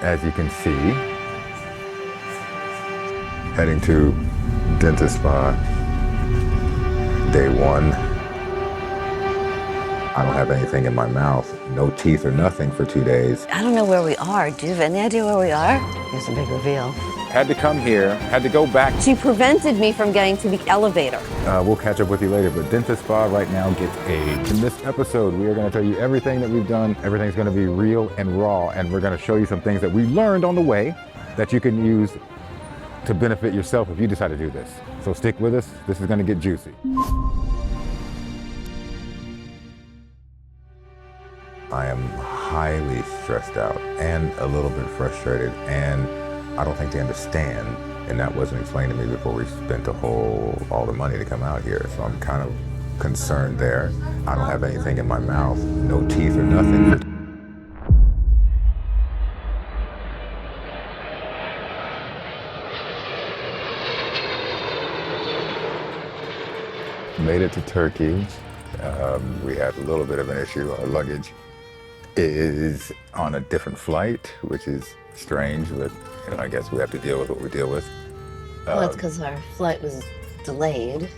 as you can see, heading to DentSpa, day one. I don't have anything in my mouth, no teeth or nothing for 2 days. I don't know where we are. Do you have any idea where we are? Here's a big reveal. Had to come here, had to go back. She prevented me from getting to the elevator. We'll catch up with you later, but DentSpa right now gets paid. In this episode, we are gonna tell you everything that we've done. Everything's gonna be real and raw, and we're gonna show you some things that we learned on the way that you can use to benefit yourself if you decide to do this. So stick with us, this is gonna get juicy. I am highly stressed out and a little bit frustrated, and I don't think they understand, and that wasn't explained to me before we spent all the money to come out here, so I'm kind of concerned there. I don't have anything in my mouth, no teeth or nothing. Made it to Turkey. We had a little bit of an issue. Our luggage is on a different flight, which is strange, but I guess we have to deal with what we deal with. Well, it's because our flight was delayed.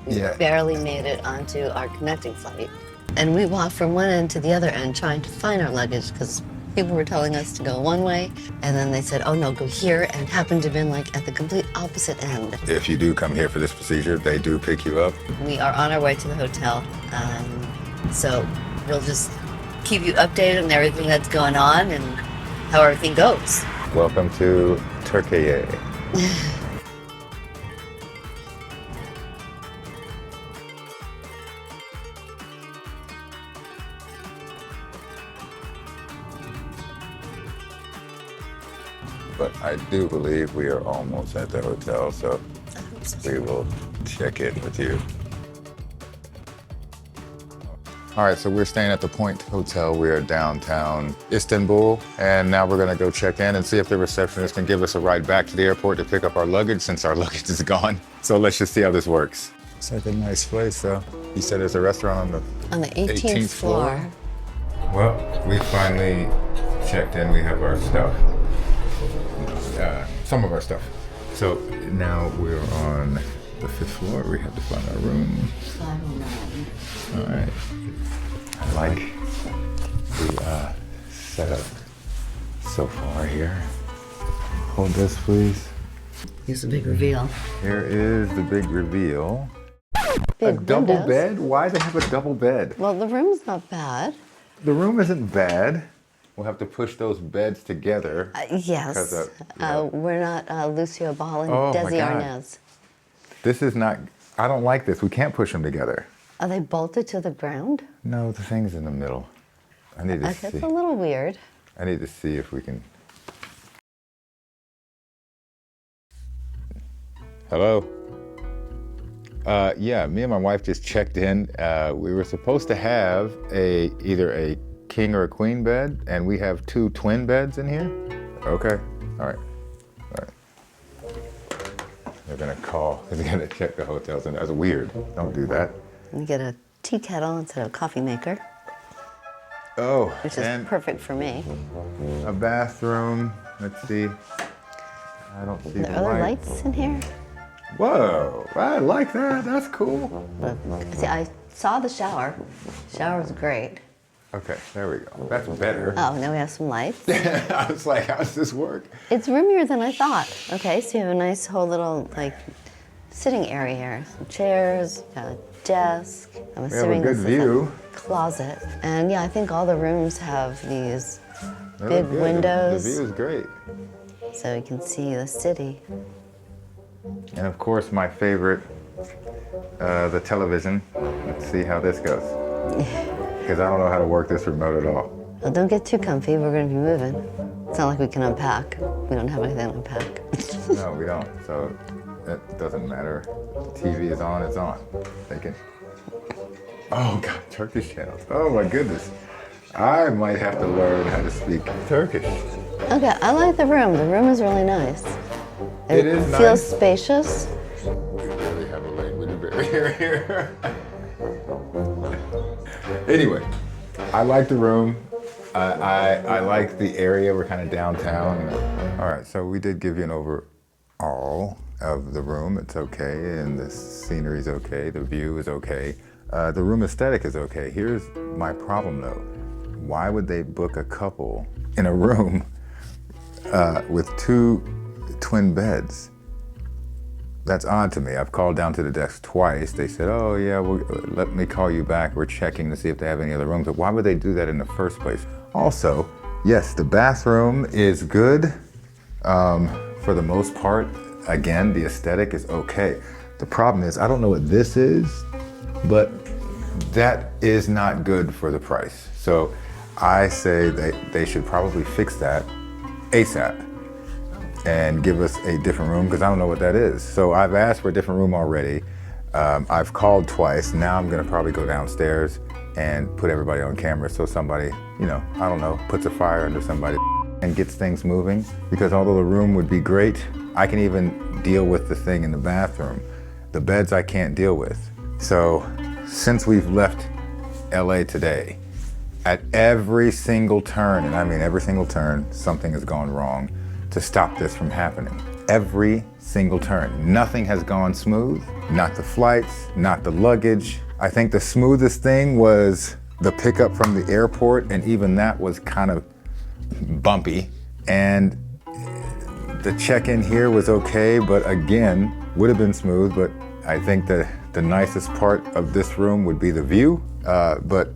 We barely made it onto our connecting flight. And we walked from one end to the other end trying to find our luggage because people were telling us to go one way, and then they said, oh no, go here, and happened to have been like at the complete opposite end. If you do come here for this procedure, they do pick you up. We are on our way to the hotel, so we'll just keep you updated on everything that's going on and how everything goes. Welcome to Turkey. But I do believe we are almost at the hotel, so we will check in with you. All right, so we're staying at the Point Hotel. We are downtown Istanbul, and now we're gonna go check in and see if the receptionist can give us a ride back to the airport to pick up our luggage since our luggage is gone. So let's just see how this works. It's like a nice place, though. You said there's a restaurant on the 18th floor. Well, we finally checked in. We have our stuff, some of our stuff. So now we're on the 5th floor. We have to find our room. 509. All right. I like the setup so far here. Hold this, please. Here's the big reveal. Here is the big reveal. Big a double windows. bed? Why do they have a double bed? Well, the room's not bad. The room isn't bad. We'll have to push those beds together. Yes. We're not Lucio Ball and Oh, Desi my God. Arnaz. This is not, I don't like this. We can't push them together. Are they bolted to the ground? No, the thing's in the middle. I need to see. It's a little weird. I need to see if we can. Hello? Yeah, me and my wife just checked in. We were supposed to have either a king or a queen bed, and we have 2 twin beds in here. Okay, all right. They're gonna call, they're gonna check the hotels, and that's weird. Don't do that. You get a tea kettle instead of a coffee maker. Oh, which is perfect for me. A bathroom. Let's see. I don't see Are there lights in here? Whoa, I like that. That's cool. See, I saw the shower. Shower's great. Okay, there we go. That's better. Oh, now we have some lights. I was like, how does this work? It's roomier than I thought. Okay, so you have a nice whole little sitting area here. Some chairs, got a desk. I'm assuming we have a good view. Is a closet. And yeah, I think all the rooms have these big windows. The view is great. So you can see the city. And of course, my favorite, the television. Let's see how this goes. Because I don't know how to work this remote at all. Well, don't get too comfy. We're going to be moving. It's not like we can unpack. We don't have anything to unpack. No, we don't. So it doesn't matter. The TV is on, it's on. They can. Oh, God, Turkish channels. Oh, my goodness. I might have to learn how to speak Turkish. Okay, I like the room. The room is really nice. It is nice. Feels spacious. We barely have a language barrier here. Anyway, I like the room. I like the area. We're kind of downtown. All right, so we did give you an overall of the room. It's okay, and the scenery's okay. The view is okay. The room aesthetic is okay. Here's my problem though. Why would they book a couple in a room with 2 twin beds? That's odd to me. I've called down to the desk twice. They said, oh yeah, let me call you back. We're checking to see if they have any other rooms. But why would they do that in the first place? Also, yes, the bathroom is good for the most part. Again, the aesthetic is okay. The problem is, I don't know what this is, but that is not good for the price. So I say they should probably fix that ASAP and give us a different room, because I don't know what that is. So I've asked for a different room already. I've called twice. Now I'm gonna probably go downstairs and put everybody on camera so somebody, you know, I don't know, puts a fire under somebody and gets things moving. Because although the room would be great, I can even deal with the thing in the bathroom. The beds I can't deal with. So since we've left LA today, at every single turn, and I mean every single turn, something has gone wrong to stop this from happening. Every single turn. Nothing has gone smooth. Not the flights, not the luggage. I think the smoothest thing was the pickup from the airport, and even that was kind of bumpy. And the check-in here was okay, but again, would have been smooth, but I think the nicest part of this room would be the view. But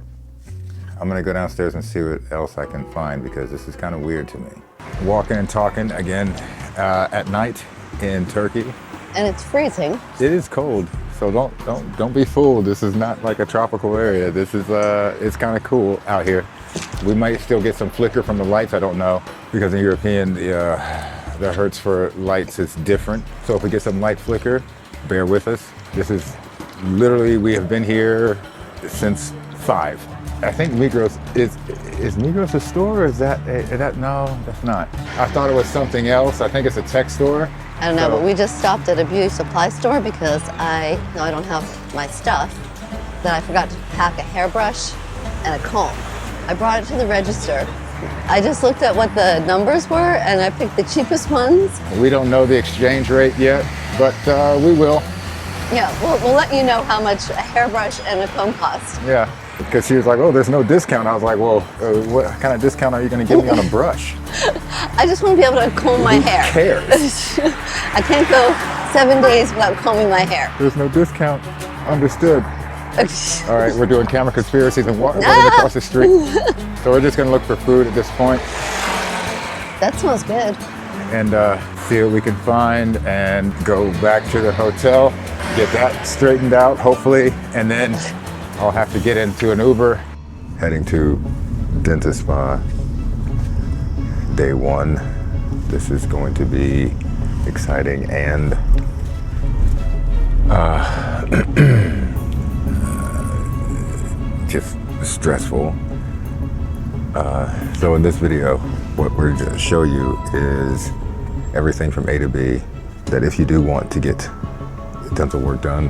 I'm gonna go downstairs and see what else I can find, because this is kind of weird to me. Walking and talking again at night in Turkey. And it's freezing. It is cold, so don't be fooled. This is not like a tropical area. This is it's kind of cool out here. We might still get some flicker from the lights. I don't know, because in European the hertz for lights is different. So if we get some light flicker, bear with us. This is literally, we have been here since 5. I think Migros is Migros a store, or is that no, that's not. I thought it was something else. I think it's a tech store. I don't know, but we just stopped at a beauty supply store because I don't have my stuff. Then I forgot to pack a hairbrush and a comb. I brought it to the register. I just looked at what the numbers were and I picked the cheapest ones. We don't know the exchange rate yet, but we will. Yeah, we'll let you know how much a hairbrush and a comb cost. Yeah. Because she was like, oh, there's no discount. I was like, well, what kind of discount are you going to give me on a brush? I just want to be able to comb my hair. Who cares? I can't go 7 days without combing my hair. There's no discount. Understood. All right, we're doing camera conspiracies and walking across the street. So we're just going to look for food at this point. That smells good. And see what we can find and go back to the hotel, get that straightened out, hopefully, and then I'll have to get into an Uber. Heading to DentSpa, day 1. This is going to be exciting and just stressful. So in this video, what we're going to show you is everything from A to B, that if you do want to get dental work done,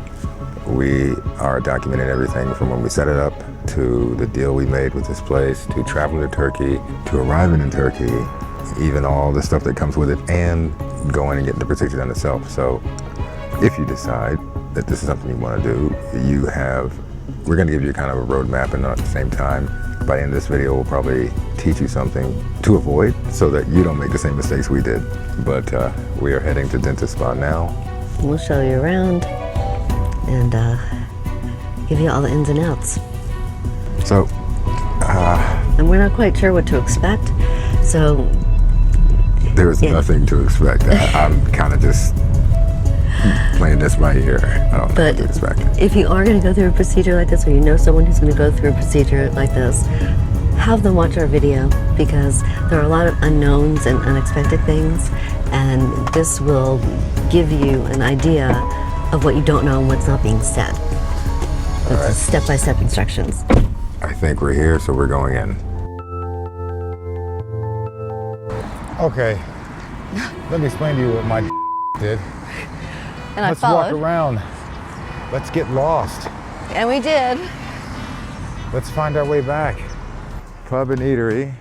we are documenting everything from when we set it up, to the deal we made with this place, to traveling to Turkey, to arriving in Turkey, even all the stuff that comes with it, and going and getting the procedure done itself. So if you decide that this is something you want to do, we're going to give you kind of a roadmap, and at the same time, by the end of this video, we'll probably teach you something to avoid so that you don't make the same mistakes we did. But we are heading to DentSpa now. We'll show you around and give you all the ins and outs. So, and we're not quite sure what to expect, so there's nothing to expect. I'm kind of just playing this by ear. I don't know what to expect. If you are going to go through a procedure like this, or you know someone who's going to go through a procedure like this, have them watch our video, because there are a lot of unknowns and unexpected things, and this will give you an idea of what you don't know and what's not being said. It's right. Step-by-step instructions. I think we're here, so we're going in. Okay, let me explain to you what my did. And Let's walk around. Let's get lost. And we did. Let's find our way back. Pub and eatery.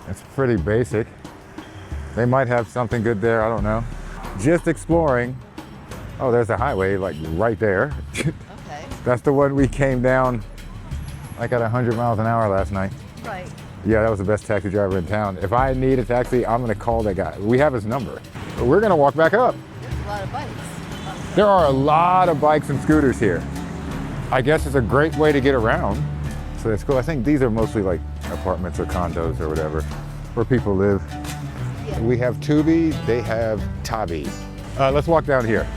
It's pretty basic. They might have something good there, I don't know. Just exploring. Oh, there's a highway like right there. Okay. That's the one we came down like at 100 miles an hour last night. Right. Yeah, that was the best taxi driver in town. If I need a taxi, I'm gonna call that guy. We have his number. But we're gonna walk back up. There's a lot of bikes. There are a lot of bikes and scooters here. I guess it's a great way to get around. So that's cool. I think these are mostly like apartments or condos or whatever, where people live. Yeah. We have Tubi, they have Tabi. Let's walk down here.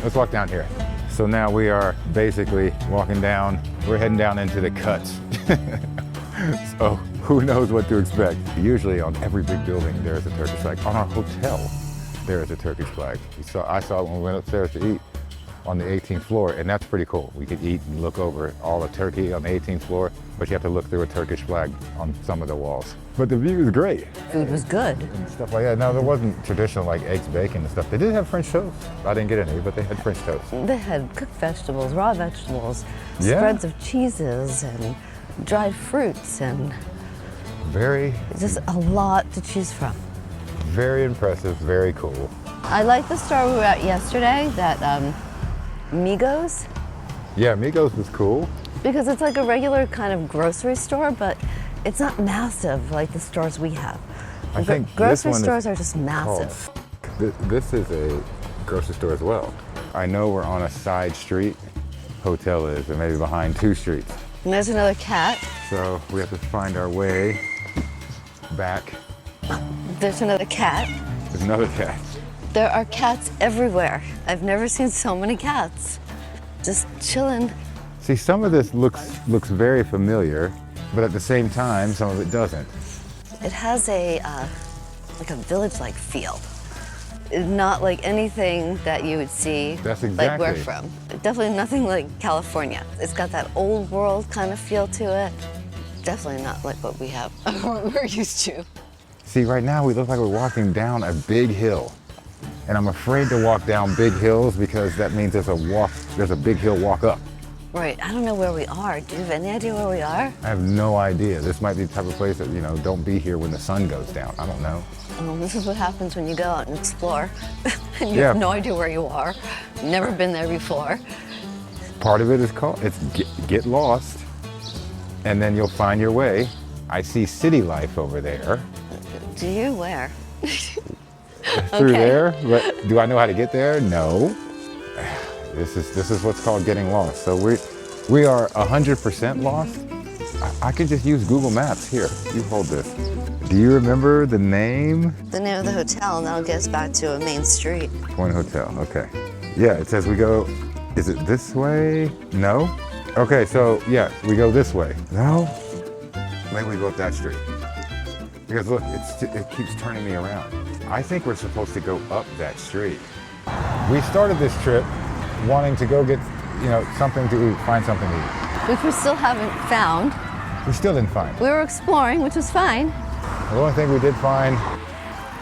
Let's walk down here. So now we are basically walking down. We're heading down into the cuts. So who knows what to expect. Usually on every big building, there is a Turkish flag. On our hotel, there is a Turkish flag. I saw it when we went upstairs to eat on the 18th floor, and that's pretty cool. We could eat and look over all of Turkey on the 18th floor, but you have to look through a Turkish flag on some of the walls. But the view is great. Food was good. And stuff like that. No, there wasn't traditional like eggs, bacon and stuff. They did have French toast. I didn't get any, but they had French toast. They had cooked vegetables, raw vegetables, Yeah. spreads of cheeses and dried fruits, and Very, just a lot to choose from. very impressive, very cool. I like the store we were at yesterday, that Migos, Yeah, Migos was cool. because it's like a regular kind of grocery store, but it's not massive like the stores we have. I think this grocery one is stores are just massive. This is a grocery store as well. I know we're on a side street. Hotel is, or maybe behind 2 streets. And there's another cat. So we have to find our way back. There's another cat. There's another cat. There are cats everywhere. I've never seen so many cats. Just chilling. See, some of this looks very familiar, but at the same time, some of it doesn't. It has a like a village-like feel. Not like anything that you would see That's like we're exactly. from. Definitely nothing like California. It's got that old world kind of feel to it. Definitely not like what we have, what we're used to. See, right now we look like we're walking down a big hill. And I'm afraid to walk down big hills because that means there's a big hill walk up. Right, I don't know where we are. Do you have any idea where we are? I have no idea. This might be the type of place that, don't be here when the sun goes down. I don't know. This is what happens when you go out and explore. And you Yeah. have no idea where you are. Never been there before. Part of it is get lost, and then you'll find your way. I see city life over there. Do you? Where? Through Okay. there, but do I know how to get there? No. This is what's called getting lost. So we are 100% lost. I could just use Google Maps. Here, you hold this. Do you remember the name? The name of the hotel, and that'll get us back to a main street. Point Hotel, okay. Yeah, it says we go, is it this way? No? Okay, so yeah, we go this way. No? Maybe we go up that street. Because look, it keeps turning me around. I think we're supposed to go up that street. We started this trip wanting to go get, something to eat, find something to eat. Which we still haven't found. We still didn't find it. We were exploring, which was fine. The only thing we did find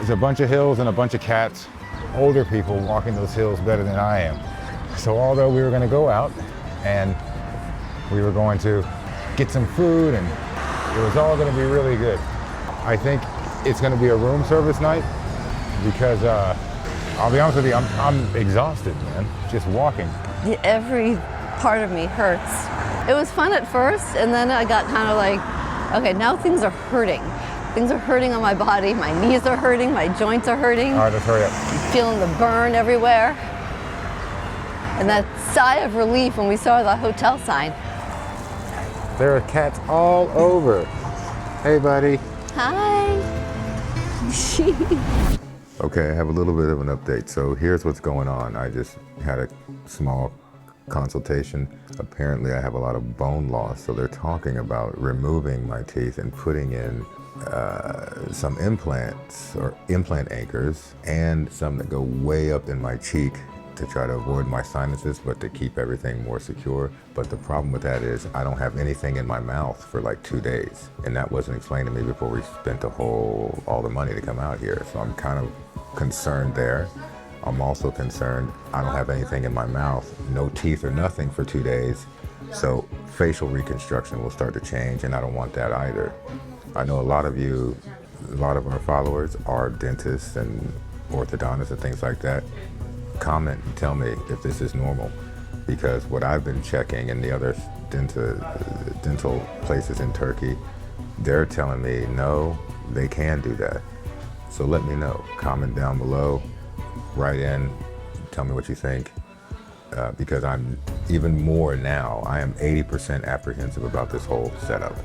is a bunch of hills and a bunch of cats. Older people walking those hills better than I am. So although we were going to go out and we were going to get some food and it was all going to be really good, I think it's going to be a room service night because I'll be honest with you, I'm exhausted, man, just walking. Every part of me hurts. It was fun at first, and then I got kind of like, okay, now things are hurting. Things are hurting on my body. My knees are hurting. My joints are hurting. All right, let's hurry up. Feeling the burn everywhere. And that sigh of relief when we saw the hotel sign. There are cats all over. Hey, buddy. Hi. Okay, I have a little bit of an update. So here's what's going on. I just had a small consultation. Apparently I have a lot of bone loss, so they're talking about removing my teeth and putting in some implants or implant anchors and some that go way up in my cheek to try to avoid my sinuses, but to keep everything more secure. But the problem with that is I don't have anything in my mouth for like 2 days. And that wasn't explained to me before we spent all the money to come out here. So I'm kind of concerned there. I'm also concerned I don't have anything in my mouth, no teeth or nothing for 2 days. So facial reconstruction will start to change, and I don't want that either. I know a lot of you, a lot of our followers are dentists and orthodontists and things like that. Comment and tell me if this is normal, because what I've been checking in the other dental places in Turkey, they're telling me no, they can do that. So let me know. Comment down below, write in, tell me what you think, because I'm even more now. I am 80% apprehensive about this whole setup.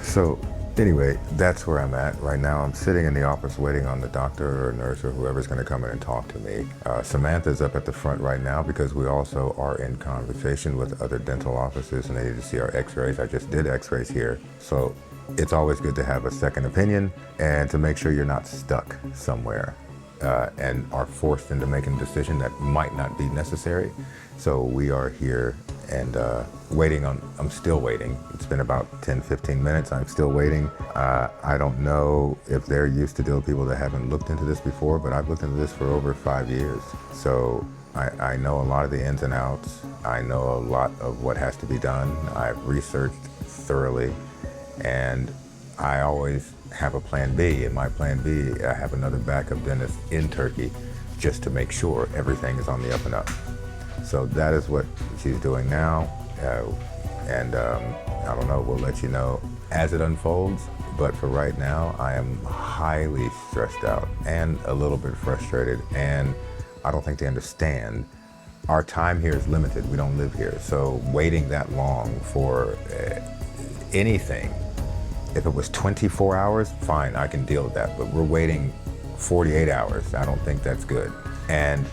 So anyway, that's where I'm at right now. I'm sitting in the office waiting on the doctor or nurse or whoever's going to come in and talk to me. Samantha's up at the front right now because we also are in conversation with other dental offices and they need to see our x-rays. I just did x-rays here. So it's always good to have a second opinion and to make sure you're not stuck somewhere and are forced into making a decision that might not be necessary. So we are here and waiting on, I'm still waiting. It's been about 10-15 minutes, I'm still waiting. I don't know if they're used to deal with people that haven't looked into this before, but I've looked into this for over 5 years. So I know a lot of the ins and outs. I know a lot of what has to be done. I've researched thoroughly, and I always have a plan B. In my plan B, I have another backup dentist in Turkey just to make sure everything is on the up and up. So that is what she's doing now, and I don't know, we'll let you know as it unfolds, but for right now, I am highly stressed out and a little bit frustrated, and I don't think they understand. Our time here is limited, we don't live here, so waiting that long for anything, if it was 24 hours, fine, I can deal with that, but we're waiting 48 hours, I don't think that's good. And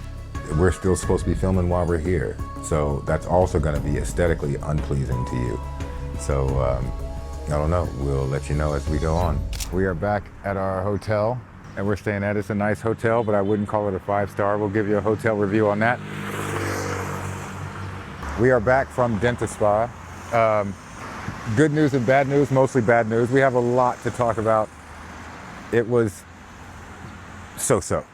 we're still supposed to be filming while we're here. So that's also gonna be aesthetically unpleasing to you. So, I don't know, we'll let you know as we go on. We are back at our hotel and we're staying at, it's a nice hotel, but I wouldn't call it a 5-star. We'll give you a hotel review on that. We are back from DentSpa. Good news and bad news, mostly bad news. We have a lot to talk about. It was so-so.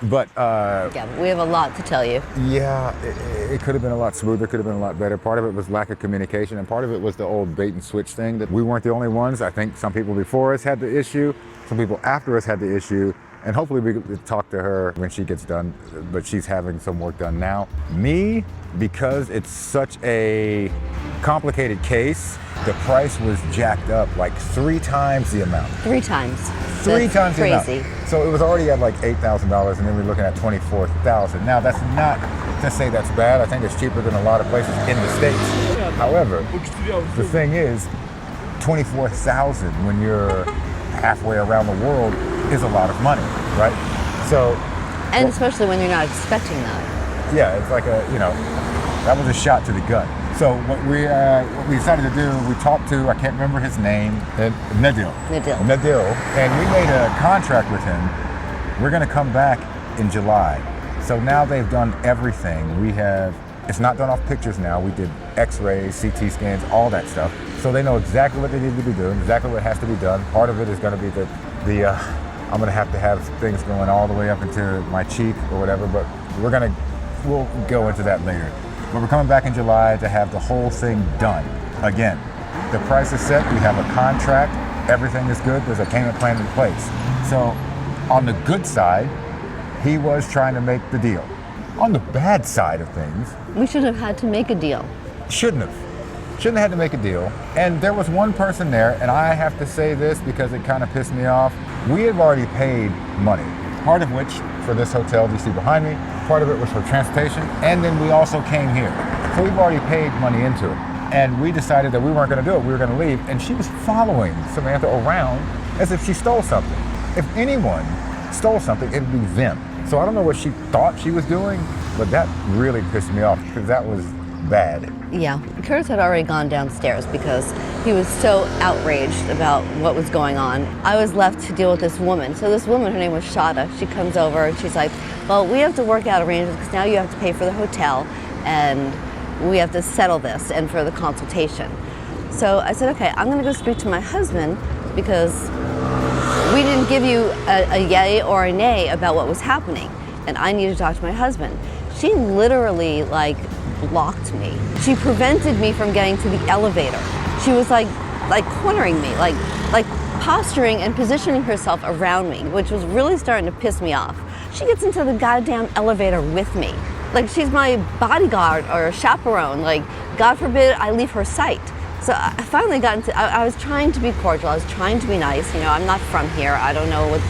But yeah, we have a lot to tell you. Yeah, it could have been a lot smoother, could have been a lot better. Part of it was lack of communication, and part of it was the old bait and switch thing that we weren't the only ones. I think some people before us had the issue, some people after us had the issue, and hopefully we could talk to her when she gets done, but she's having some work done now. Me, because it's such a complicated case, the price was jacked up like 3 times the amount. 3 times. 3 times the amount. Crazy. So it was already at like $8,000 and then we're looking at $24,000. Now that's not to say that's bad. I think it's cheaper than a lot of places in the States. However, the thing is, $24,000 when you're halfway around the world is a lot of money, right? So, and especially when you're not expecting that. Yeah, it's like a, that was a shot to the gut. So what we decided to do, we talked to, I can't remember his name, Nadil, and we made a contract with him. We're gonna come back in July. So now they've done everything. It's not done off pictures now. We did x-rays, CT scans, all that stuff. So they know exactly what they need to be doing, exactly what has to be done. Part of it is gonna be I'm gonna have to have things going all the way up into my cheek or whatever, but we'll go into that later. But we're coming back in July to have the whole thing done. Again, the price is set, we have a contract, everything is good, there's a payment plan in place. So on the good side, he was trying to make the deal. On the bad side of things, we should have had to make a deal. Shouldn't have had to make a deal. And there was one person there, and I have to say this because it kind of pissed me off. We have already paid money, part of which for this hotel you see behind me, part of it was for transportation, and then we also came here. So we've already paid money into it. And we decided that we weren't gonna do it, we were gonna leave, and she was following Samantha around as if she stole something. If anyone stole something, it'd be them. So I don't know what she thought she was doing, but that really pissed me off because that was bad. Yeah, Curtis had already gone downstairs because he was so outraged about what was going on. I was left to deal with this woman. So this woman, her name was Shada, she comes over and she's like, well, we have to work out arrangements because now you have to pay for the hotel and we have to settle this and for the consultation. So I said, okay, I'm gonna go speak to my husband because we didn't give you a yay or a nay about what was happening and I need to talk to my husband. She literally blocked me. She prevented me from getting to the elevator. She was like cornering me, like posturing and positioning herself around me, which was really starting to piss me off. She gets into the goddamn elevator with me. Like she's my bodyguard or chaperone. Like, God forbid I leave her sight. So I finally got into, I was trying to be cordial, I was trying to be nice. You know, I'm not from here, I don't know what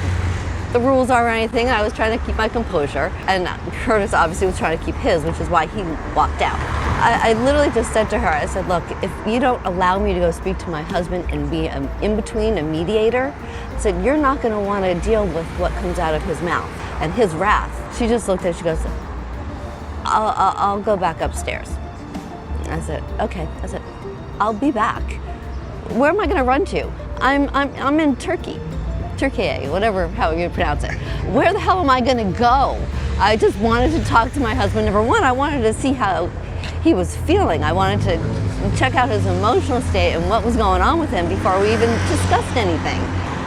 the rules are or anything. I was trying to keep my composure. And Curtis obviously was trying to keep his, which is why he walked out. I literally just said to her, I said, look, if you don't allow me to go speak to my husband and be an in-between, a mediator, I said, you're not gonna wanna deal with what comes out of his mouth and his wrath. She just looked at it, she goes, I'll go back upstairs. I said, okay. I said, I'll be back. Where am I gonna run to? I'm in Turkey, whatever, how you pronounce it. Where the hell am I gonna go? I just wanted to talk to my husband. Number one, I wanted to see how he was feeling. I wanted to check out his emotional state and what was going on with him before we even discussed anything.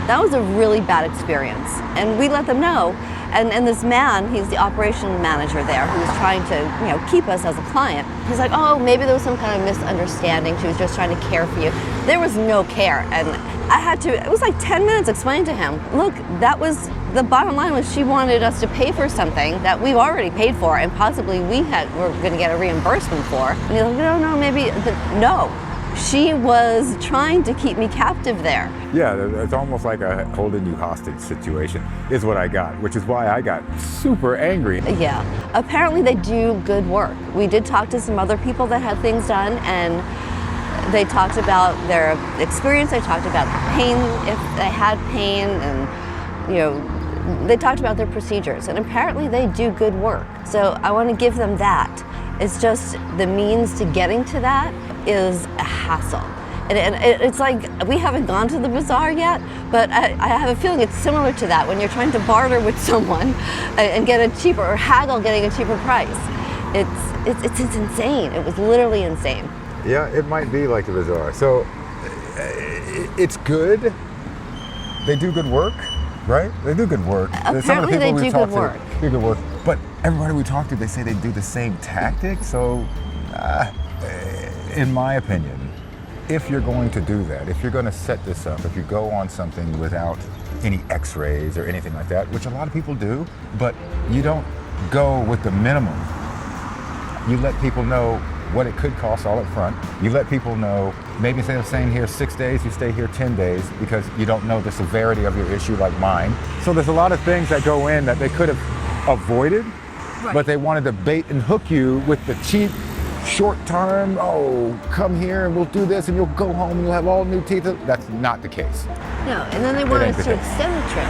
That was a really bad experience. And we let them know. And this man, he's the operation manager there, who was trying to, keep us as a client. He's like, oh, maybe there was some kind of misunderstanding. She was just trying to care for you. There was no care. And I had to, it was like 10 minutes explaining to him, look, that was, the bottom line was she wanted us to pay for something that we've already paid for and possibly were going to get a reimbursement for. And he's like, no, maybe, no. She was trying to keep me captive there. Yeah, it's almost like a holding you hostage situation is what I got, which is why I got super angry. Yeah, apparently they do good work. We did talk to some other people that had things done, and they talked about their experience, they talked about pain, if they had pain, and they talked about their procedures, and apparently they do good work. So I want to give them that. It's just the means to getting to that is a hassle. And it's like, we haven't gone to the bazaar yet, but I have a feeling it's similar to that when you're trying to barter with someone and get a cheaper, or haggle getting a cheaper price. It's insane. It was literally insane. Yeah, it might be like the bazaar. So it's good. They do good work, right? They do good work. Apparently they do good work. Do good work. But everybody we talk to, they say they do the same tactic. So, in my opinion, if you're going to do that, if you're going to set this up, if you go on something without any x-rays or anything like that, which a lot of people do, but you don't go with the minimum. You let people know what it could cost all up front. You let people know, maybe instead of staying here 6 days, you stay here 10 days because you don't know the severity of your issue like mine. So there's a lot of things that go in that they could have avoided, right. But they wanted to bait and hook you with the cheap, short-term, come here and we'll do this and you'll go home and you'll have all new teeth. That's not the case. No, and then they wanted us to extend the trip.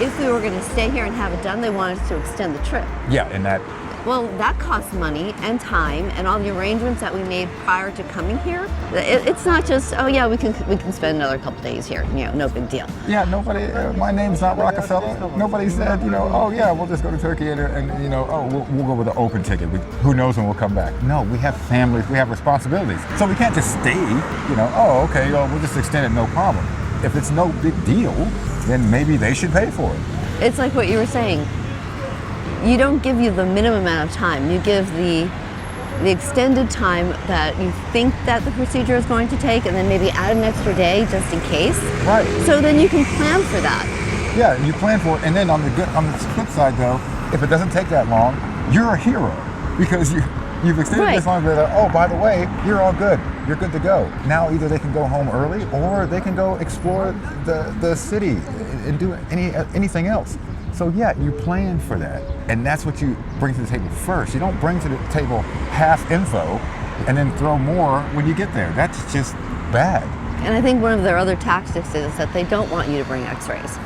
If we were going to stay here and have it done, they wanted us to extend the trip. Yeah, and that... Well, that costs money and time, and all the arrangements that we made prior to coming here. It's not just, we can spend another couple days here, no big deal. Yeah, nobody, my name's not Rockefeller. Nobody said, we'll just go to Turkey and we'll go with an open ticket. Who knows when we'll come back. No, we have families, we have responsibilities. So we can't just stay, we'll just extend it, no problem. If it's no big deal, then maybe they should pay for it. It's like what you were saying. You don't give you the minimum amount of time. You give the extended time that you think that the procedure is going to take, and then maybe add an extra day just in case. Right. So then you can plan for that. Yeah, you plan for it, and then on the flip side though, if it doesn't take that long, you're a hero because you've extended this long. Oh, by the way, you're all good. You're good to go. Now either they can go home early or they can go explore the city and do anything else. So yeah, you plan for that. And that's what you bring to the table first. You don't bring to the table half info and then throw more when you get there. That's just bad. And I think one of their other tactics is that they don't want you to bring x-rays.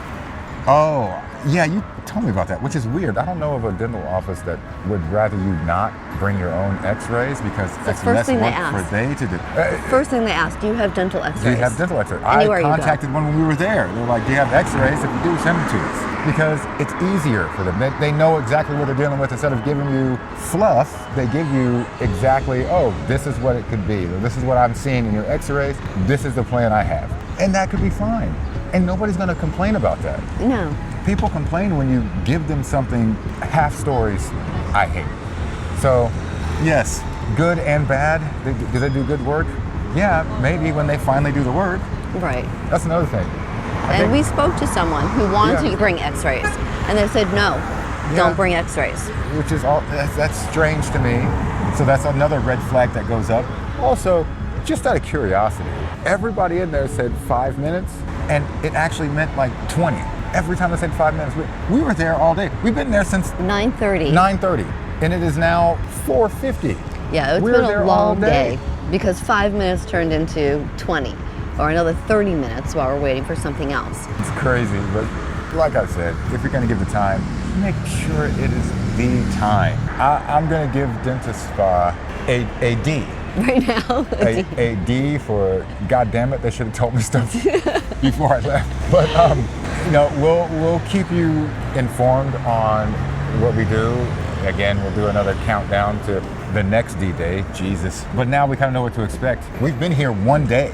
Oh, yeah, you told me about that, which is weird. I don't know of a dental office that would rather you not bring your own x-rays because that's less work for they to do. First thing they ask, do you have dental x-rays? Do you have dental x-rays? I contacted one when we were there. They were like, do you have x-rays? If you do, send them to us. Because it's easier for them. They know exactly what they're dealing with. Instead of giving you fluff, they give you exactly, this is what it could be. This is what I'm seeing in your x-rays. This is the plan I have. And that could be fine. And nobody's gonna complain about that. No. People complain when you give them something, half stories I hate. So, yes, good and bad. Do they do good work? Yeah, maybe when they finally do the work. Right. That's another thing. And we spoke to someone who wanted to bring x-rays, and they said, no, don't bring x-rays. Which is that's strange to me. So that's another red flag that goes up. Also, just out of curiosity, everybody in there said 5 minutes, and it actually meant like 20. Every time I said 5 minutes, we were there all day. We've been there since 9:30. 9:30, and it is now 4:50. Yeah, it's been a long day because 5 minutes turned into 20, or another 30 minutes while we're waiting for something else. It's crazy, but like I said, if you're gonna give the time, make sure it is the time. I'm gonna give DentSpa a D. Right now, a D for, God damn it, they should have told me stuff before I left. But we'll keep you informed on what we do. Again, we'll do another countdown to the next D-Day, Jesus. But now we kind of know what to expect. We've been here one day,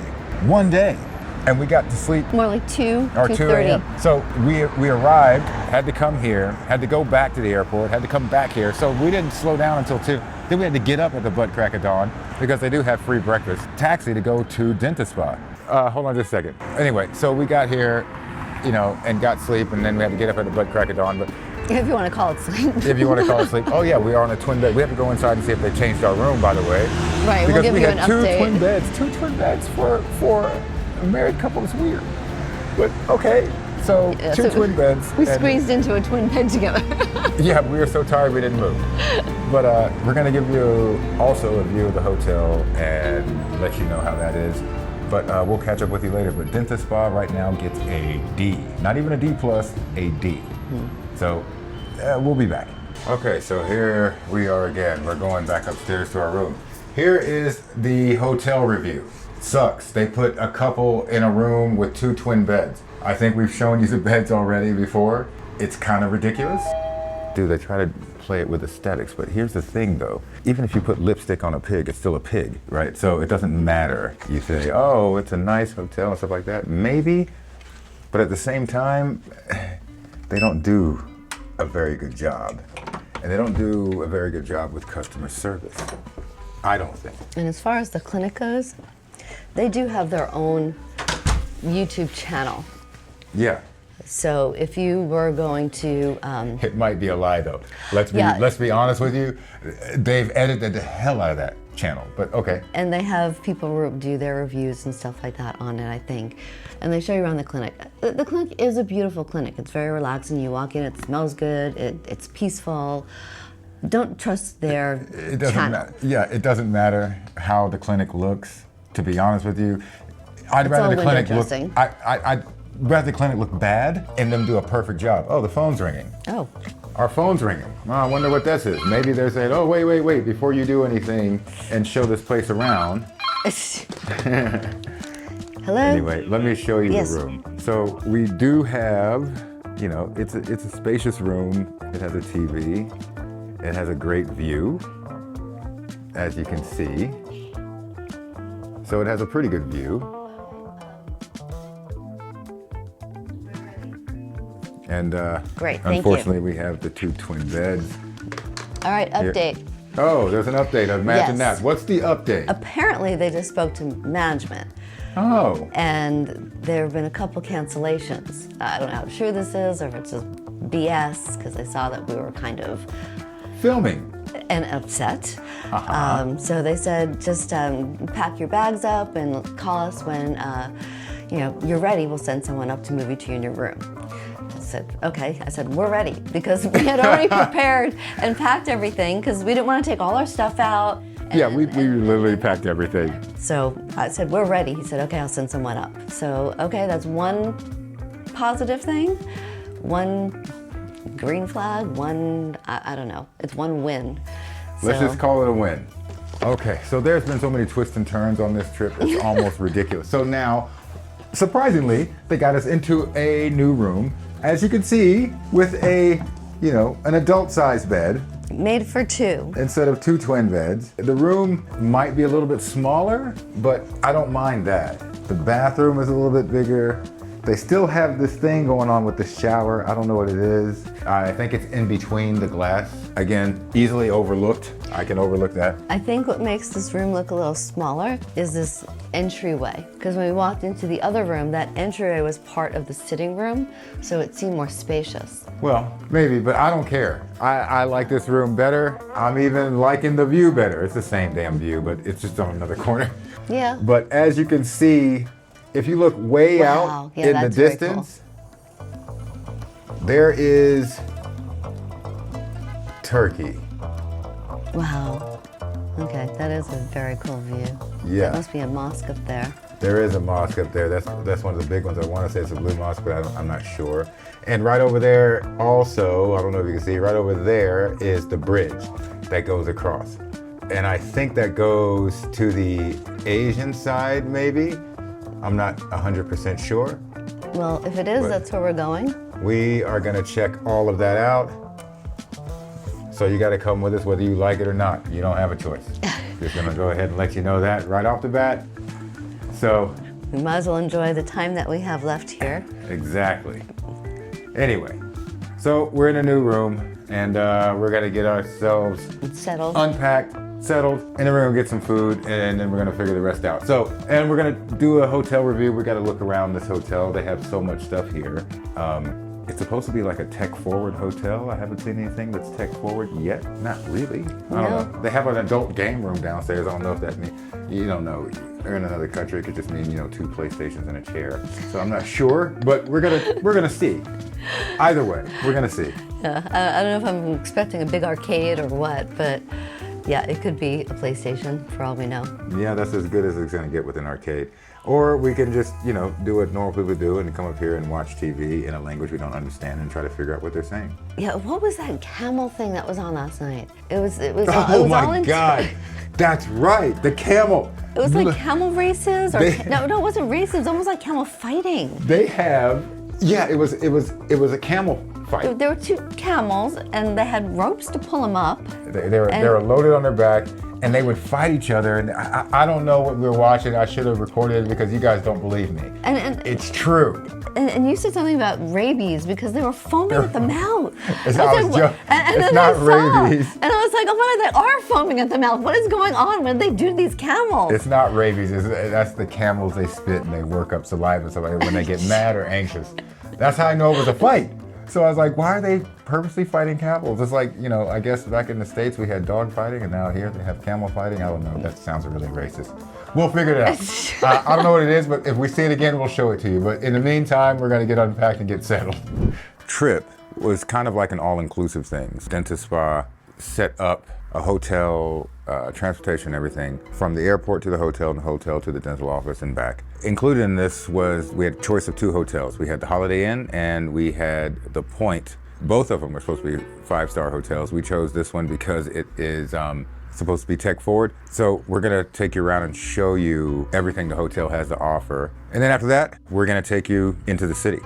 and we got to sleep. More like 2 or 2 a.m. So we arrived, had to come here, had to go back to the airport, had to come back here. So we didn't slow down until 2. Then we had to get up at the butt crack of dawn because they do have free breakfast. Taxi to go to DentSpa. Hold on just a second. Anyway, so we got here, and got sleep, and then we had to get up at the butt crack of dawn. But if you want to call it sleep. If you want to call it sleep. Oh yeah, we are on a twin bed. We have to go inside and see if they changed our room, by the way. Right, because we'll give we you had an two update. Two twin beds for a married couple is weird. But okay, so two twin beds. We squeezed into a twin bed together. Yeah, we were so tired we didn't move. But we're gonna give you also a view of the hotel and let you know how that is. But we'll catch up with you later. But DentSpa right now gets a D. Not even a D plus, a D. So we'll be back. Okay, so here we are again. We're going back upstairs to our room. Here is the hotel review. Sucks. They put a couple in a room with 2 twin beds. I think we've shown you the beds already before. It's kind of ridiculous. Dude, they try to play it with aesthetics, but here's the thing though. Even if you put lipstick on a pig, it's still a pig, right? So it doesn't matter. You say, oh, it's a nice hotel and stuff like that. Maybe, but at the same time, they don't do a very good job. And they don't do a very good job with customer service. I don't think. And as far as the clinic goes, they do have their own YouTube channel. Yeah. So if you were going to... it might be a lie though. Let's be honest with you. They've edited the hell out of that channel, but okay. And they have people do their reviews and stuff like that on it, I think. And they show you around the clinic. The clinic is a beautiful clinic. It's very relaxing. You walk in, it smells good, it's peaceful. Don't trust their channel. Yeah, it doesn't matter how the clinic looks, to be honest with you. I'd rather the clinic look... I'd rather the clinic look bad and them do a perfect job. Oh, the phone's ringing. Oh. Our phone's ringing. Oh, I wonder what this is. Maybe they're saying, oh, wait, before you do anything and show this place around. Hello? Anyway, let me show you the room. So we do have, it's a spacious room. It has a TV. It has a great view, as you can see. So it has a pretty good view. And great, thank unfortunately, we have the 2 twin beds. All right, update. Here. Oh, there's an update. Imagine that. What's the update? Apparently, they just spoke to management. Oh. And there have been a couple cancellations. I don't know how true this is, or if it's just BS, because they saw that we were kind of filming and upset. So they said, just pack your bags up and call us when you're ready. We'll send someone up to move you to your new room. I said, okay. I said, we're ready, because we had already prepared and packed everything because we didn't want to take all our stuff out. Yeah, we literally packed everything. So I said, we're ready. He said, okay, I'll send someone up. So, okay, that's one positive thing, one green flag, one, I don't know, it's one win. Let's just call it a win. Okay, so there's been so many twists and turns on this trip, it's almost ridiculous. So now, surprisingly, they got us into a new room, as you can see, with an adult-sized bed. Made for 2. Instead of 2 twin beds. The room might be a little bit smaller, but I don't mind that. The bathroom is a little bit bigger. They still have this thing going on with the shower. I don't know what it is. I think it's in between the glass. Again, easily overlooked. I can overlook that. I think what makes this room look a little smaller is this entryway. Because when we walked into the other room, that entryway was part of the sitting room, so it seemed more spacious. Well, maybe, but I don't care. I like this room better. I'm even liking the view better. It's the same damn view, but it's just on another corner. Yeah. But as you can see, if you look way out in the distance, there is Turkey. Wow. Okay, that is a very cool view. Yeah. That must be a mosque up there. There is a mosque up there. That's one of the big ones. I want to say it's a blue mosque, but I'm not sure. And right over there also, I don't know if you can see, right over there is the bridge that goes across. And I think that goes to the Asian side, maybe. I'm not 100% sure. Well, if it is, that's where we're going. We are gonna check all of that out. So you gotta come with us whether you like it or not. You don't have a choice. Just gonna go ahead and let you know that right off the bat. So. We might as well enjoy the time that we have left here. Exactly. Anyway, so we're in a new room and we're gonna get ourselves settled, unpacked, settled, and then we're gonna get some food and then we're gonna figure the rest out. So, and we're gonna do a hotel review. We gotta look around this hotel. They have so much stuff here. It's supposed to be like a tech-forward hotel. I haven't seen anything that's tech-forward yet. Not really. I don't know. They have an adult game room downstairs. I don't know if that means, you don't know. You're in another country. It could just mean, 2 PlayStations and a chair. So I'm not sure, but we're gonna see. Either way, we're gonna see. Yeah, I don't know if I'm expecting a big arcade or what, but yeah, it could be a PlayStation for all we know. Yeah, that's as good as it's gonna get with an arcade. Or we can just, do what normal people do and come up here and watch TV in a language we don't understand and try to figure out what they're saying. Yeah, what was that camel thing that was on last night? It was Oh my God, that's right, the camel. It was like camel races, or no, it wasn't races. It was almost like camel fighting. They have, yeah, it was a camel fight. There were 2 camels, and they had ropes to pull them up. They were loaded on their back, and they would fight each other. And I don't know what we were watching. I should have recorded it because you guys don't believe me. And it's true. And you said something about rabies because they were foaming at the mouth. It's not rabies. And I was like, oh my God, they are foaming at the mouth. What is going on? What did they do to these camels? It's not rabies. That's the camels. They spit and they work up saliva and stuff like that when they get mad or anxious. That's how I know it was a fight. So I was like, why are they purposely fighting camels? It's like, I guess back in the States we had dog fighting and now here they have camel fighting. I don't know, that sounds really racist. We'll figure it out. I don't know what it is, but if we see it again, we'll show it to you. But in the meantime, we're gonna get unpacked and get settled. Trip was kind of like an all-inclusive thing. DentSpa set up a hotel, transportation, everything, from the airport to the hotel and the hotel to the dental office and back. Included in this was, we had a choice of 2 hotels. We had the Holiday Inn and we had the Point. Both of them were supposed to be 5-star hotels. We chose this one because it is supposed to be tech forward. So we're gonna take you around and show you everything the hotel has to offer. And then after that, we're gonna take you into the city.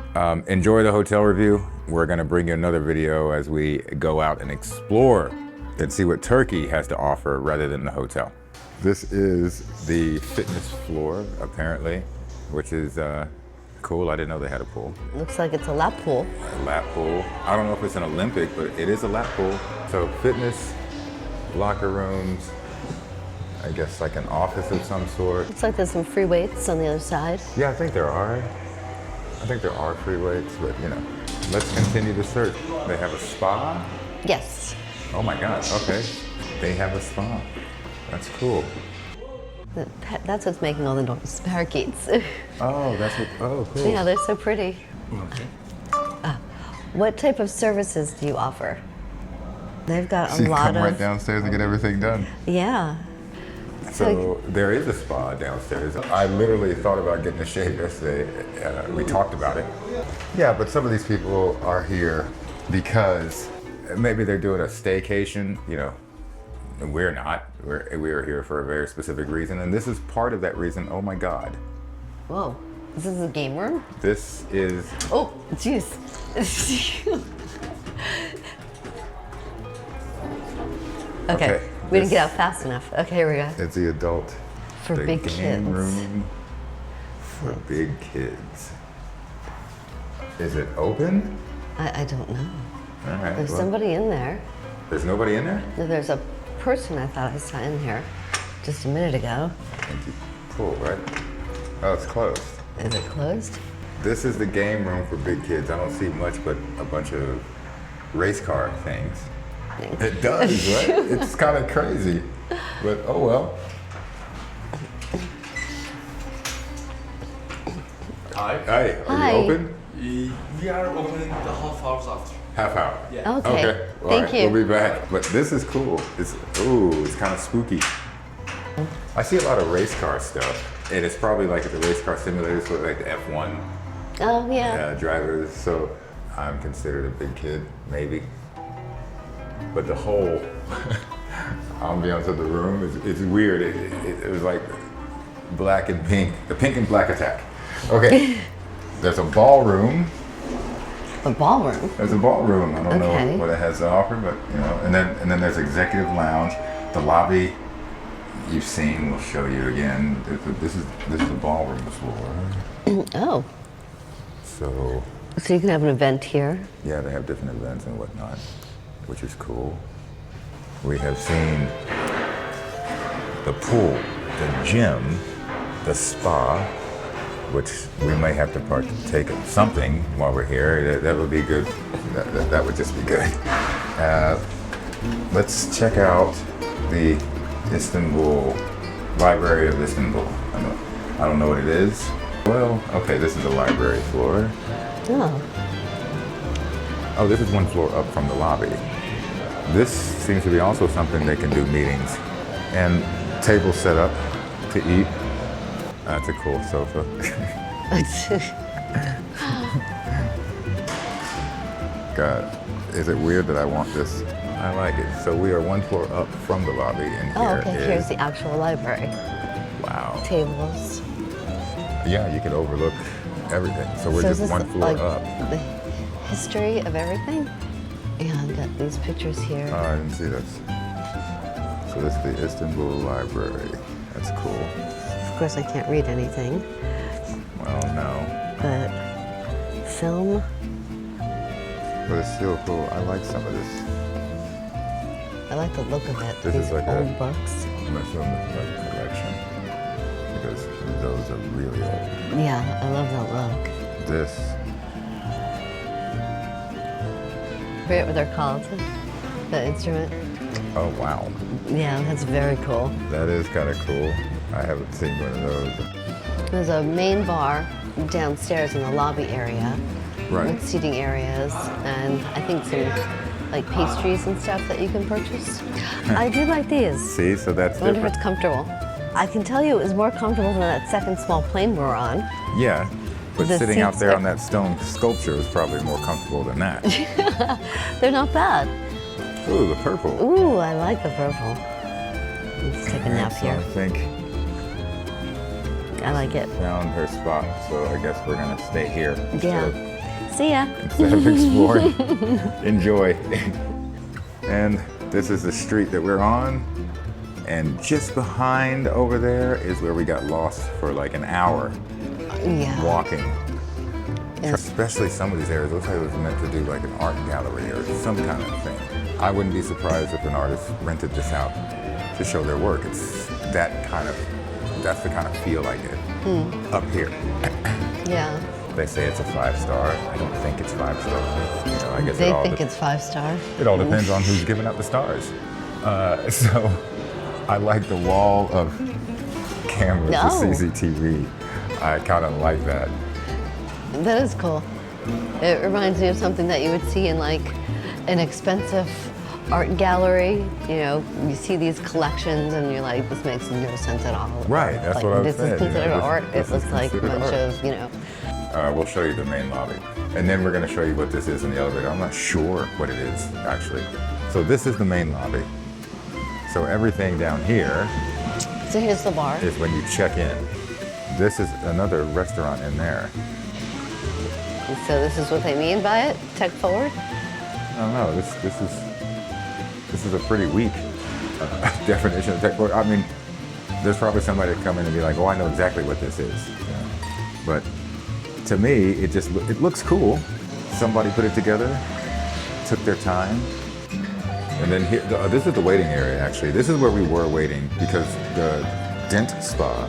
Enjoy the hotel review. We're gonna bring you another video as we go out and explore and see what Turkey has to offer rather than the hotel. This is the fitness floor, apparently, which is cool. I didn't know they had a pool. Looks like it's a lap pool. A lap pool. I don't know if it's an Olympic, but it is a lap pool. So fitness, locker rooms, I guess like an office of some sort. Looks like there's some free weights on the other side. Yeah, I think there are. I think there are free weights, but let's continue the search. They have a spa? Yes. Oh my God, okay. They have a spa. That's cool. That's what's making all the noise, parakeets. Oh, oh, cool. Yeah, they're so pretty. Okay. What type of services do you offer? They've got So a lot of... come right downstairs and get everything done. Yeah. So there is a spa downstairs. I literally thought about getting a shave yesterday. We talked about it. Yeah, but some of these people are here because maybe they're doing a staycation, We're not. We're here for a very specific reason, and this is part of that reason. Oh my God. Whoa. This is a game room? This is... Oh, jeez. Okay. We didn't get out fast enough. Okay, here we go. It's the adult. For big game kids. room for big kids. Is it open? I don't know. All right. There's somebody in there. There's nobody in there? There's a person I thought I saw in here just a minute ago. Empty pool, right? Oh, it's closed. Is it closed? This is the game room for big kids. I don't see much but a bunch of race car things. It does, right? It's kind of crazy, but oh well. Hi. Hi, are Hi. you open? We are opening the half hours after. Half hour. Yeah. Okay. All Thank right, you. We'll be back. But this is cool. It's kind of spooky. I see a lot of race car stuff, and it's probably like the race car simulators for like the F1 Oh, yeah. drivers. So I'm considered a big kid, maybe. But the whole ambiance of the room is weird. It was like black and pink, the pink and black attack. Okay, there's a ballroom. The ballroom. There's a ballroom. I don't Okay. know what it has to offer, but you know. And then there's executive lounge, the lobby. You've seen. We'll show you again. This is the ballroom floor. Oh. So So you can have an event here. yeah, they have different events and whatnot, which is cool. We have seen the pool, the gym, the spa, which we may have to partake of something while we're here. That would be good. That would just be good. Let's check out the Istanbul Library of Istanbul. I don't know what it is. Well, okay, this is the library floor. Oh. Oh, this is one floor up from the lobby. This seems to be also something they can do meetings and tables set up to eat. That's a cool sofa. God, is it weird that I want this? I like it. So we are one floor up from the lobby, and Oh, here okay. is, Here's the actual library. wow. Tables. Yeah, you can overlook everything. So we're So is just this one floor like up. the history of everything? Yeah, I've got these pictures here. Oh, I didn't see this. So this is the Istanbul Library. That's cool. Of course, I can't read anything, Well, no. but film. But it's still cool. I like some of this. I like the look of it. This These is like old a- books. I'm gonna film the collection because those are really old. Yeah, I love that look. This, I forget what they're called. The instrument. oh wow, Yeah, that's very cool. that is kind of cool. I haven't seen one of those. There's a main bar downstairs in the lobby area Right. with seating areas and I think some like pastries and stuff that you can purchase. I do like these. See, so that's I wonder if different. it's comfortable. I can tell you it was more comfortable than that second small plane we were on. Yeah, but The sitting out seats there are- on that stone sculpture is probably more comfortable than that. They're not bad. Ooh, the purple. Ooh, I like the purple. Let's take a nap So I here. think I like it. found her spot, so I guess we're gonna stay here. Yeah. See ya. Instead of exploring. Enjoy. And this is the street that we're on. And just behind over there is where we got lost for like an hour Yeah. walking. Yeah. Especially some of these areas, looks like it was meant to do like an art gallery or some kind of thing. I wouldn't be surprised if an artist rented this out to show their work. It's that's the kind of feel I get up here. Yeah. They say it's a 5-star. I don't think it's 5-star. You know, I guess They it all think it's 5-star. it all depends on who's giving out the stars. So I like the wall of cameras, No. the CCTV. I kind of like that. That is cool. It reminds me of something that you would see in like an expensive art gallery. You know, you see these collections and you're like, this makes no sense at all. Right, that's like, what I was this saying, is you know, considered this- art. this It is looks like a considered bunch art. of, you know. We'll show you the main lobby. And then we're going to show you what this is in the elevator. I'm not sure what it is, actually. So this is the main lobby. So everything down here So here's the bar. is when you check in. This is another restaurant in there. So this is what they mean by it? Tech forward? I don't know. This is a pretty weak definition of tech forward. I mean, there's probably somebody to come in and be like, "Oh, I know exactly what this is." You know? But to me, it looks cool. Somebody put it together, took their time. And then here, this is the waiting area, actually. This is where we were waiting because the DentSpa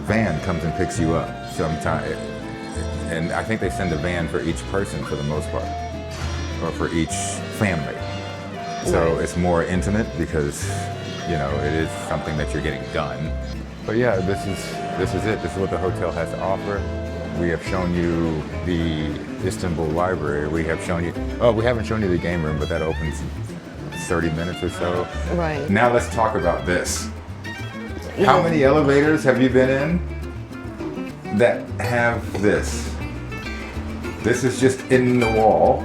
van comes and picks you up sometime. And I think they send a van for each person for the most part, or for each family. So it's more intimate because, you know, it is something that you're getting done. But yeah, this is it. This is what the hotel has to offer. We have shown you the Istanbul library. We have shown you, we haven't shown you the game room, but that opens in 30 minutes or so. Right. Now let's talk about this. How many elevators have you been in that have this? This is just in the wall.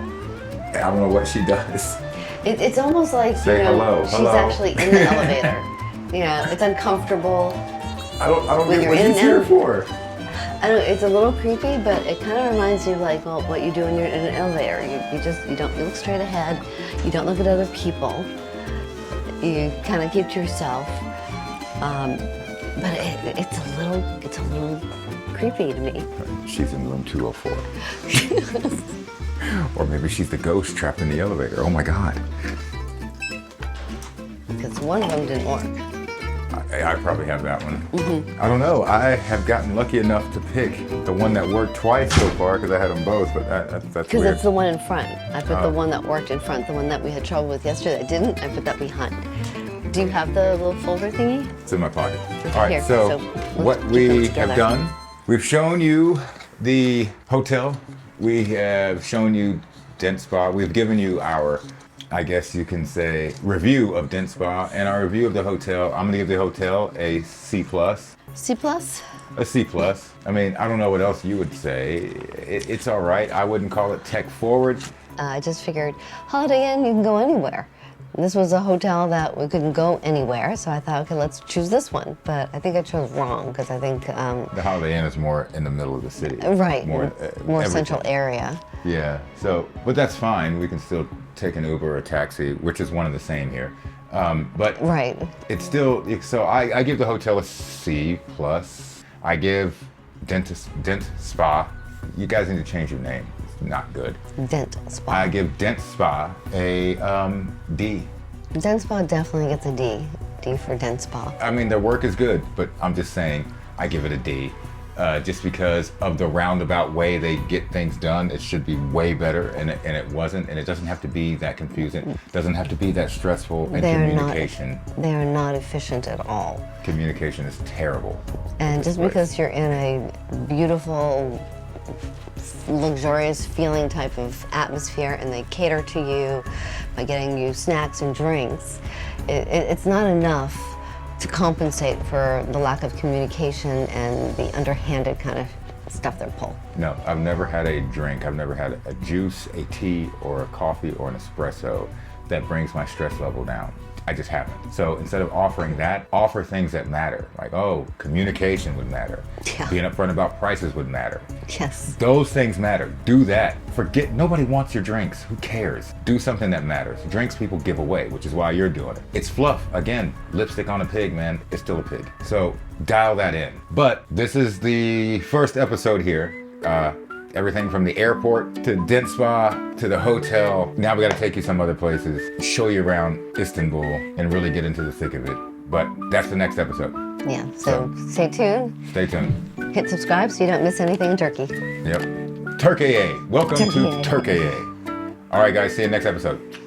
I don't know what she does. It's almost like, Say you know, hello. she's Hello. actually in the elevator. You know, it's uncomfortable. I don't When get you're what in she's and here out. for. I don't know, it's a little creepy, but it kind of reminds you like, well, what you do when you're in an elevator. You look straight ahead. You don't look at other people. You kind of keep to yourself. But it's a little creepy to me. She's in room 204. Or maybe she's the ghost trapped in the elevator. Oh my God. Because one of them didn't work. I probably have that one. I don't know. I have gotten lucky enough to pick the one that worked twice so far because I had them both, but that's Because weird. it's the one in front. I put the one that worked in front. The one that we had trouble with yesterday that didn't, I put that behind. Do you have the little folder thingy? It's in my pocket. Okay, All right, here. so So what let's we put them have together. done, we've shown you the hotel. We have shown you DentSpa. We've given you our, I guess you can say, review of DentSpa and our review of the hotel. I'm gonna give the hotel a C+. C plus? A C+. I mean, I don't know what else you would say. It's all right. I wouldn't call it tech forward. I just figured Holiday Inn, you can go anywhere. This was a hotel that we couldn't go anywhere, so I thought, okay, let's choose this one. But I think I chose wrong because I think, The Holiday Inn is more in the middle of the city. right, More, more everything. central area. Yeah, so, but that's fine. We can still take an Uber or a taxi, which is one and the same here. But Right. it's still, so I give the hotel a C+. I give DentSpa, you guys need to change your name. It's not good. DentSpa. I give DentSpa a D. DentSpa definitely gets a D. D for DentSpa. I mean, their work is good, but I'm just saying, I give it a D. Just because of the roundabout way they get things done, it should be way better, and it wasn't, and it doesn't have to be that confusing, doesn't have to be that stressful, and communication. They are not efficient at all. Communication is terrible. And just because you're in a beautiful, luxurious feeling type of atmosphere and they cater to you by getting you snacks and drinks, it's not enough to compensate for the lack of communication and the underhanded kind of stuff they're pulling. No, I've never had a drink, I've never had a juice, a tea, or a coffee, or an espresso that brings my stress level down. I just haven't. So instead of offering that, offer things that matter. Like, oh, communication would matter. Yeah. Being upfront about prices would matter. Yes. Those things matter. Do that. Forget, nobody wants your drinks. Who cares? Do something that matters. Drinks people give away, which is why you're doing it. It's fluff. Again, lipstick on a pig, man. It's still a pig. So dial that in. But this is the first episode here. Everything from the airport to DentSpa to the hotel. Now we gotta take you some other places, show you around Istanbul, and really get into the thick of it. But that's the next episode. Yeah, so stay tuned. Stay tuned. Hit subscribe so you don't miss anything in Turkey. Yep. Turkey. Welcome to Turkey. All right, guys. See you next episode.